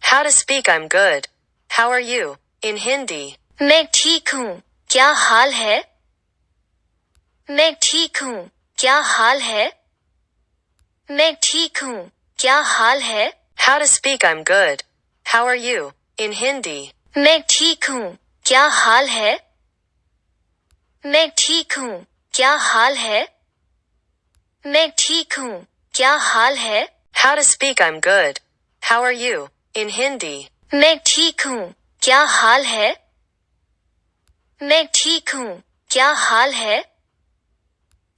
How to speak I'm good. How are you? In Hindi. मैं ठीक हूँ, क्या हाल है? मैं ठीक हूँ, क्या हाल है? मैं ठीक हूँ, क्या हाल है? How to speak I'm good. How are you? In Hindi. मैं ठीक हूँ, क्या हाल है? मैं ठीक हूँ, क्या हाल है? मैं ठीक हूँ, क्या हाल है? How to speak I'm good. How are you? In Hindi. मैं ठीक हूँ, क्या हाल है? मैं ठीक हूँ, क्या हाल है?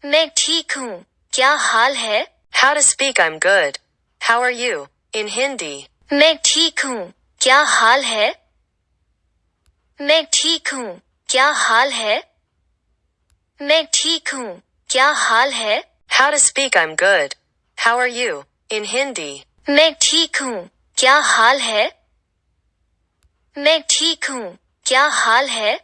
मैं ठीक हूँ, क्या हाल है? How to speak I'm good. How are you? In Hindi. मैं ठीक हूँ, क्या हाल है? मैं ठीक हूँ, क्या हाल है? मैं ठीक हूँ, क्या हाल है? How to speak I'm good. How are you? In Hindi. मैं ठीक हूँ, क्या हाल है? मैं ठीक हूँ, क्या हाल है?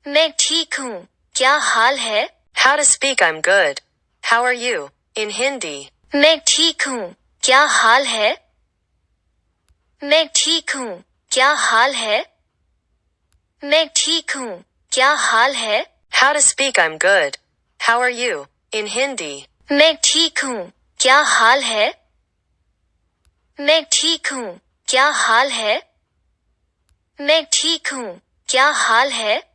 मैं ठीक हूँ, क्या हाल है? How to speak I'm good. How are you? In Hindi. मैं ठीक हूँ, क्या हाल है? मैं ठीक हूँ, क्या हाल है? मैं ठीक हूँ, क्या हाल है? How to speak I'm good. How are you? In Hindi. मैं ठीक हूँ, क्या हाल है? मैं ठीक हूँ, क्या हाल है? मैं ठीक हूँ, क्या हाल है?